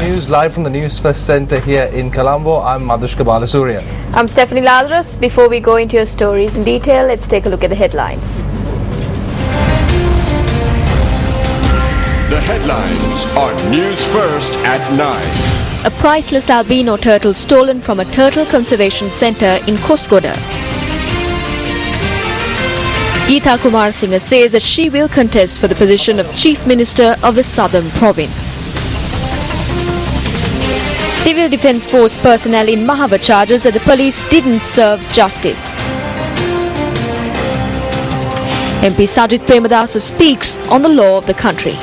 news live from the Newsfirst Centre here in Colombo. I'm Madhushka Balasuriya. I'm Stephanie Lazarus. Before we go into your stories in detail, let's take a look at the headlines. The headlines on Newsfirst at 9. A priceless albino turtle stolen from a turtle conservation centre in Koskoda. Geeta Kumar Singh says that she will contest for the position of Chief Minister of the Southern Province. Civil Defence Force personnel in Mahava charges that the police didn't serve justice. MP Sajid Premadasa speaks on the law of the country.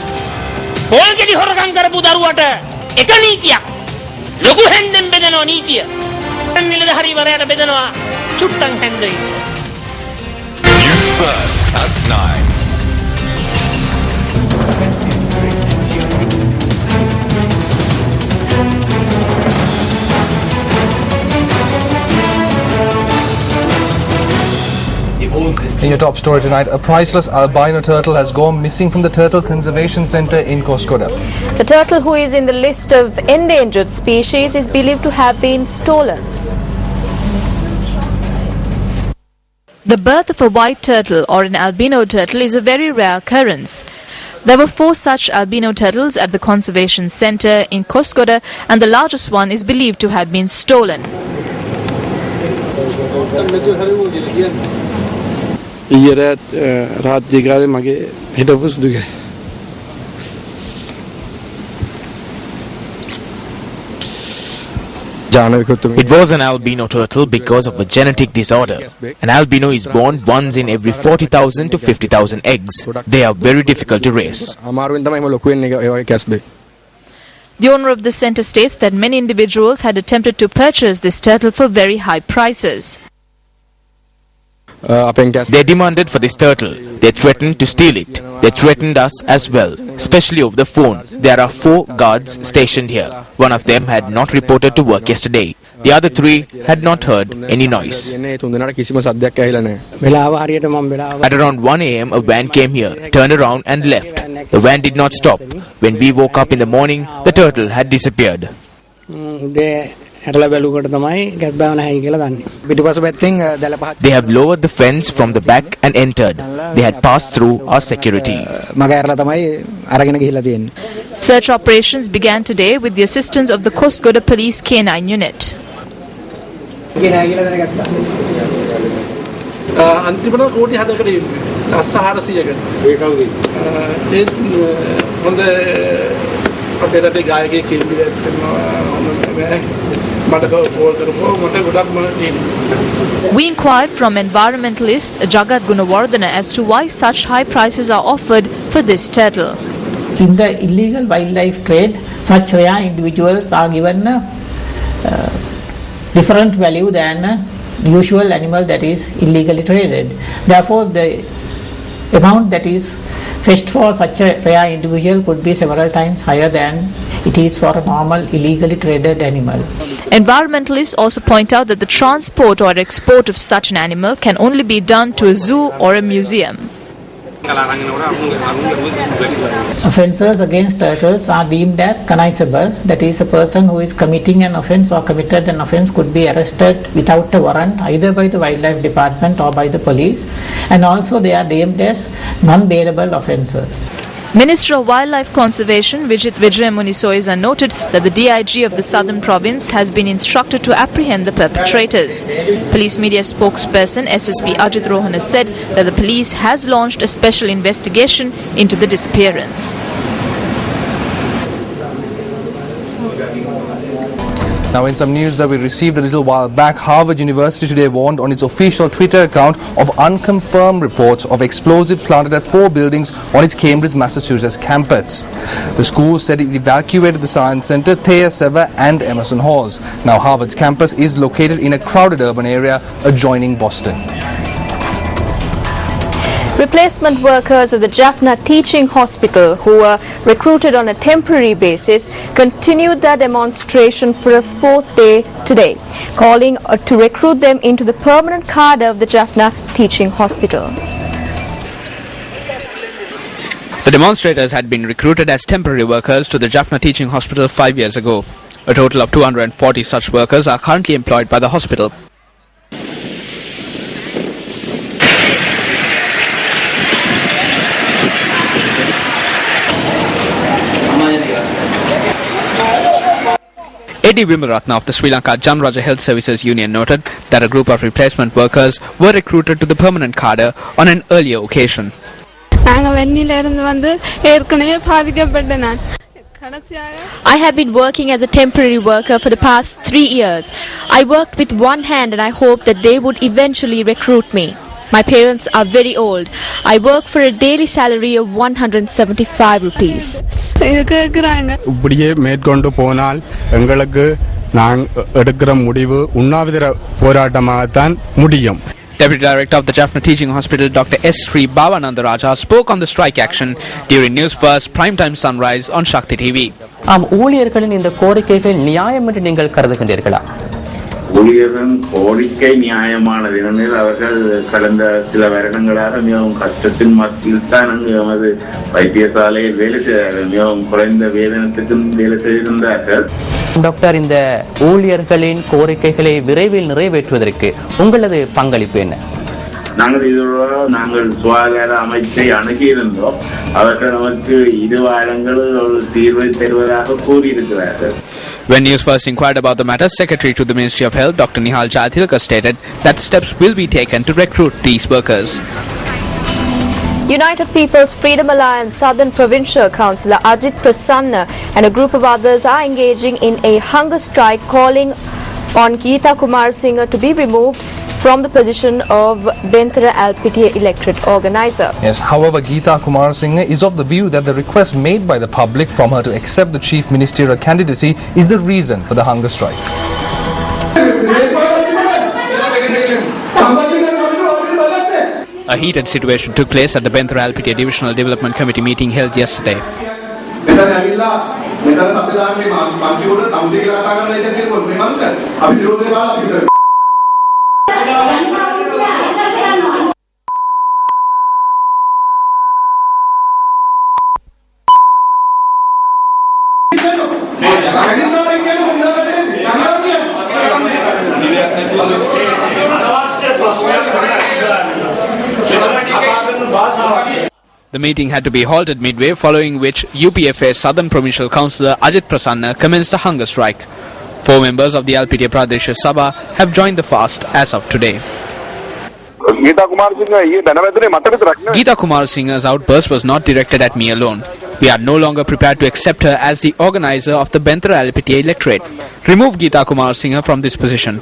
Newsfirst at 9. In your top story tonight, a priceless albino turtle has gone missing from the Turtle Conservation Centre in Koskoda. The turtle, who is in the list of endangered species, is believed to have been stolen. The birth of a white turtle or an albino turtle is a very rare occurrence. There were 4 such albino turtles at the conservation centre in Koskoda, and the largest one is believed to have been stolen. It was an albino turtle because of a genetic disorder. An albino is born once in every 40,000 to 50,000 eggs. They are very difficult to raise. The owner of the centre states that many individuals had attempted to purchase this turtle for very high prices. They demanded for this turtle. They threatened to steal it. They threatened us as well, especially over the phone. There are 4 guards stationed here. One of them had not reported to work yesterday. The other 3 had not heard any noise. At around 1 a.m. a van came here, turned around and left. The van did not stop. When we woke up in the morning, the turtle had disappeared. They have lowered the fence from the back and entered. They had passed through our security. Search operations began today with the assistance of the Koskoda Police K9 unit. We inquired from environmentalist Jagat Gunawardana as to why such high prices are offered for this turtle. In the illegal wildlife trade, such rare individuals are given different value than usual animal that is illegally traded. Therefore, the amount that is fetched for such a rare individual could be several times higher than it is for a normal illegally traded animal. Environmentalists also point out that the transport or export of such an animal can only be done to a zoo or a museum. Offences against turtles are deemed as cognizable, that is, a person who is committing an offence or committed an offence could be arrested without a warrant either by the wildlife department or by the police, and also they are deemed as non-bailable offences. Minister of Wildlife Conservation Vijit Vijaymunisoiza noted that the DIG of the Southern Province has been instructed to apprehend the perpetrators. Police media spokesperson SSP Ajit Rohan has said that the police has launched a special investigation into the disappearance. Now, in some news that we received a little while back, Harvard University today warned on its official Twitter account of unconfirmed reports of explosives planted at 4 buildings on its Cambridge, Massachusetts campus. The school said it evacuated the Science Center, Thayer Sever and Emerson Halls. Now, Harvard's campus is located in a crowded urban area adjoining Boston. Replacement workers at the Jaffna Teaching Hospital, who were recruited on a temporary basis, continued their demonstration for a 4th day today, calling to recruit them into the permanent cadre of the Jaffna Teaching Hospital. The demonstrators had been recruited as temporary workers to the Jaffna Teaching Hospital 5 years ago. A total of 240 such workers are currently employed by the hospital. A.D. Vimaratna of the Sri Lanka Jamraja Health Services Union noted that a group of replacement workers were recruited to the permanent cadre on an earlier occasion. I have been working as a temporary worker for the past 3 years. I worked with one hand and I hope that they would eventually recruit me. My parents are very old. I work for a daily salary of 175 rupees. இப்படியே மேற்கொண்டு போனால் எங்களுக்கு எடுக்கிற முடிவு உண்ணாவிரத போராட்டமாகத்தான் முடியும். Deputy Director of the Jaffna Teaching Hospital, Dr. S. Sri Bhavanandaraja, spoke on the strike action during Newsfirst Primetime Sunrise on Shakti TV. ஊழியர்களின் இந்த கோரிக்கைகள் நியாயம் என்று நீங்கள் கருதுகின்றீர்களா? ஊழியர்களின் கோரிக்கை நியாயமானது. ஏனெனில் அவர்கள் கடந்த சில வருடங்களாக மிகவும் கஷ்டத்தின் மத்தியில் தான் நமது வைத்தியசாலையில் வேலை செய்தார்கள். மிகவும் குறைந்த வேதனத்துக்கும் வேலை செய்திருந்தார்கள். டாக்டர், இந்த ஊழியர்களின் கோரிக்கைகளை விரைவில் நிறைவேற்றுவதற்கு உங்களது பங்களிப்பு என்ன? நாங்கள் சுகாதார அமைச்சை அணுகியிருந்தோம். அவர்கள் நமக்கு 2 வாரங்கள் ஒரு தீர்வை தருவதாக கூறியிருக்கிறார்கள். When Newsfirst inquired about the matter, Secretary to the Ministry of Health, Dr. Nihal Jathilkar, stated that steps will be taken to recruit these workers. United People's Freedom Alliance Southern Provincial Councillor Ajit Prasanna and a group of others are engaging in a hunger strike calling on Geeta Kumar Singh to be removed from the position of Benthara LPTA electorate organizer. Yes, however, Geeta Kumar Singh is of the view that the request made by the public from her to accept the chief ministerial candidacy is the reason for the hunger strike. A heated situation took place at the Benthara LPTA Divisional Development Committee meeting held yesterday. The meeting had to be halted midway, following which UPFA Southern Provincial Councillor Ajit Prasanna commenced a hunger strike. 4 members of the LPTA Pradesh Sabha have joined the fast as of today. Geeta Kumar Singh's outburst was not directed at me alone. We are no longer prepared to accept her as the organizer of the Benthara LPTA electorate. Remove Geeta Kumar Singh from this position.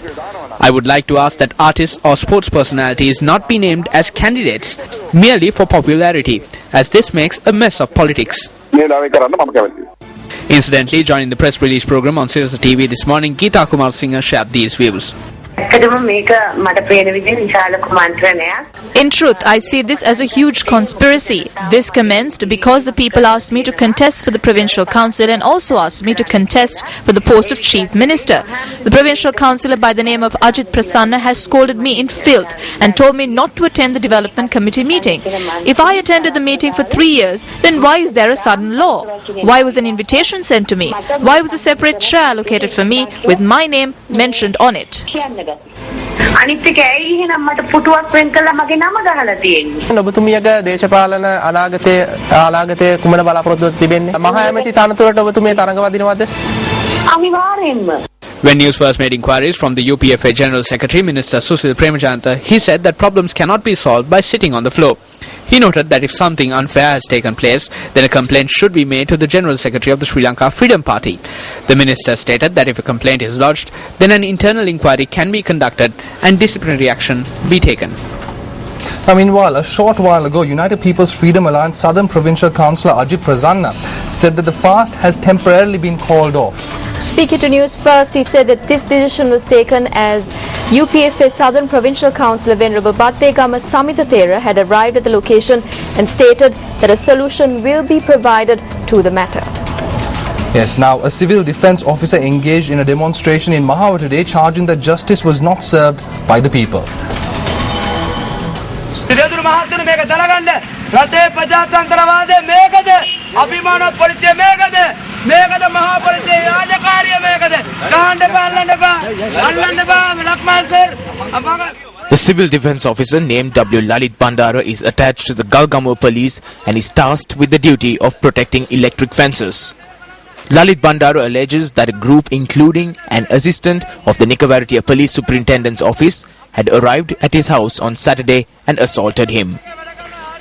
I would like to ask that artists or sports personalities not be named as candidates merely for popularity, as this makes a mess of politics. Incidentally, joining the press release program on Sirius TV this morning, Geeta Kumar Singh shared these views. In truth, I see this as a huge conspiracy. This commenced because the people asked me to contest for the provincial council and also asked me to contest for the post of chief minister. The provincial councillor by the name of Ajit Prasanna has scolded me in filth and told me not to attend the development committee meeting. If I attended the meeting for 3 years, then why is there a sudden law? Why was an invitation sent to me? Why was a separate chair allocated for me with my name mentioned on it? ඔබතුමියගේ දේශපාලන අනාගතයේ කුමන බලාපොරොත්තුවක් තිබෙන්නේ? මහා ඇමති තනතුරට ඔබතුමිය තරඟ වදිනවද? අනිවාර්යෙන්ම. When Newsfirst made inquiries from the UPFA General Secretary, Minister Susil Premajanta, he said that problems cannot be solved by sitting on the floor. He noted that if something unfair has taken place, then a complaint should be made to the General Secretary of the Sri Lanka Freedom Party. The minister stated that if a complaint is lodged, then an internal inquiry can be conducted and disciplinary action be taken. Now, meanwhile, a short while ago, United People's Freedom Alliance Southern Provincial Councillor Ajit Prasanna said that the fast has temporarily been called off. Speaking to Newsfirst, he said that this decision was taken as UPFA Southern Provincial Councillor Venerable Battegama Samithathera had arrived at the location and stated that a solution will be provided to the matter. Yes, now a civil defence officer engaged in a demonstration in Mahawa today, charging that justice was not served by the people. රටේ ප්‍රජාතන්ත්‍රවාදය මේකද? අභිමානවත් පොලිසිය මේකද? මේකද මහා පොලිසිය රාජකාරිය මේකද? ගහන්න එපා, අල්ලන්න එපා ලක්මන් sir. The civil defence officer named W. Lalit Bandara is attached to the Galgamuwa police and is tasked with the duty of protecting electric fences. Lalit Bandara alleges that a group including an assistant of the Nikavaratia Police Superintendent's office had arrived at his house on Saturday and assaulted him.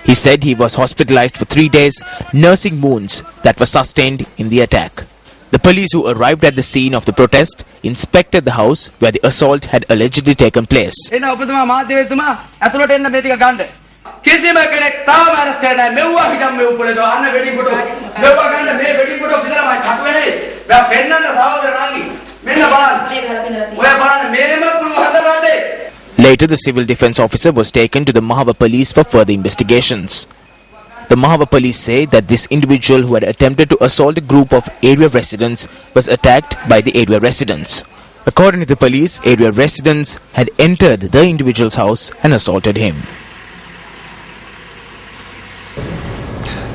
He said he was hospitalized for 3 days, nursing wounds that were sustained in the attack. The police who arrived at the scene of the protest inspected the house where the assault had allegedly taken place. කිසිම කෙනෙක් තාම අරස් කරන්නේ නැහැ. මෙව්වා හිටම් මෙව් පොළේද අන්න වෙඩි කොට. මෙව්වා ගන්න මේ වෙඩි කොට විතරමයි කටුවේ. දැන් පෙන්නන්න සහෝදර නංගි. මෙන්න බලන්න. ඔය බලන්න මේම පුළුවන් හදන්නේ. Later, the civil defence officer was taken to the Mahava police for further investigations. The Mahava police say that this individual who had attempted to assault a group of area residents was attacked by the area residents. According to the police, area residents had entered the individual's house and assaulted him.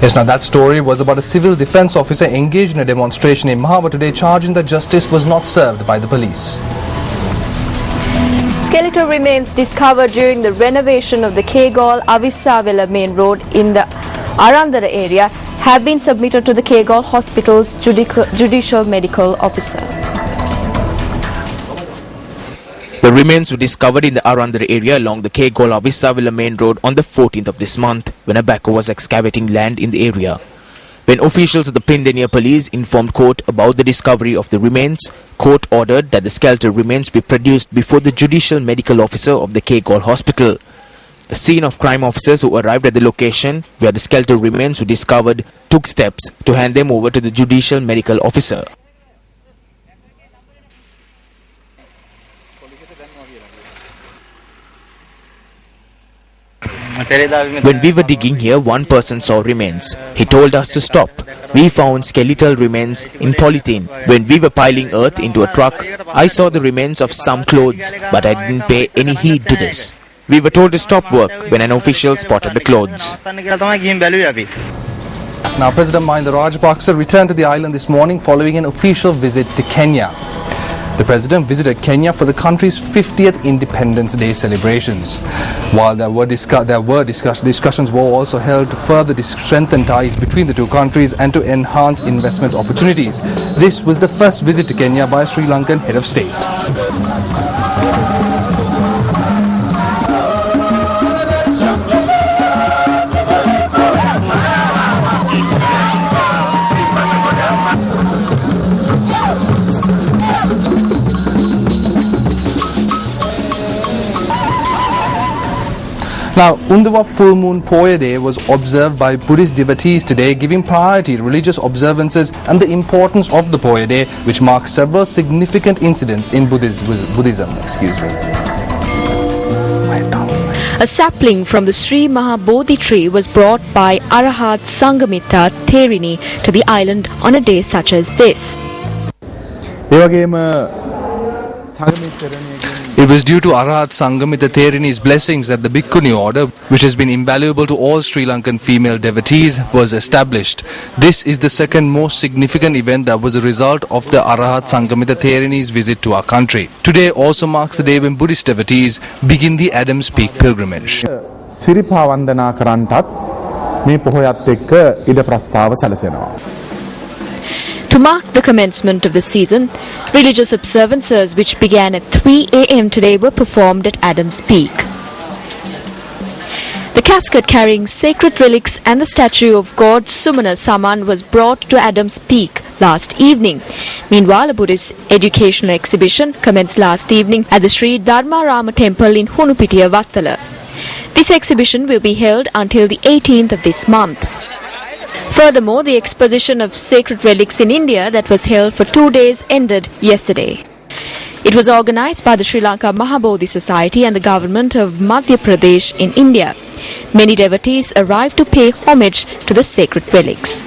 Yes, now that story was about a civil defence officer engaged in a demonstration in Mahava today, charging that justice was not served by the police. Skeletal remains discovered during the renovation of the Kegol Avissavela main road in the Arandara area have been submitted to the Kegol Hospital's judicial medical officer. The remains were discovered in the Arandara area along the Kegol Avissavela main road on the 14th of this month when a backhoe was excavating land in the area. When officials of the Pindenia police informed court about the discovery of the remains, court ordered that the skeletal remains be produced before the judicial medical officer of the Kegol hospital. The scene of crime officers who arrived at the location where the skeletal remains were discovered took steps to hand them over to the judicial medical officer. When we were digging here, one person saw remains. He told us to stop. We found skeletal remains in polythene. When we were piling earth into a truck, I saw the remains of some clothes, but I didn't pay any heed to this. We were told to stop work when an official spotted the clothes. Now, President Mahinda Rajapaksa returned to the island this morning following an official visit to Kenya. The President visited Kenya for the country's 50th Independence Day celebrations. While discussions were also held to further strengthen ties between the two countries and to enhance investment opportunities. This was the first visit to Kenya by a Sri Lankan head of state. Now, Undawap Full Moon Poya Day was observed by Buddhist devotees today, giving priority to religious observances and the importance of the Poya Day, which marks several significant incidents in Buddhism. A sapling from the Sri Mahabodhi tree was brought by Arahat Sangamita Therini to the island on a day such as this. It was due to Arahat Sangamita Therini's blessings that the Bhikkhuni order, which has been invaluable to all Sri Lankan female devotees, was established. This is the second most significant event that was a result of the Arahat Sangamita Therini's visit to our country. Today also marks the day when Buddhist devotees begin the Adams Peak pilgrimage. To mark the commencement of the season, religious observances which began at 3 a.m. today were performed at Adams Peak. The casket carrying sacred relics and the statue of God Sumana Saman was brought to Adams Peak last evening. Meanwhile, a Buddhist educational exhibition commenced last evening at the Sri Dharmarama Temple in Hunupitiya, Vattala. This exhibition will be held until the 18th of this month. Furthermore, the exposition of sacred relics in India that was held for 2 days ended yesterday. It was organized by the Sri Lanka Mahabodhi Society and the government of Madhya Pradesh in India. Many devotees arrived to pay homage to the sacred relics.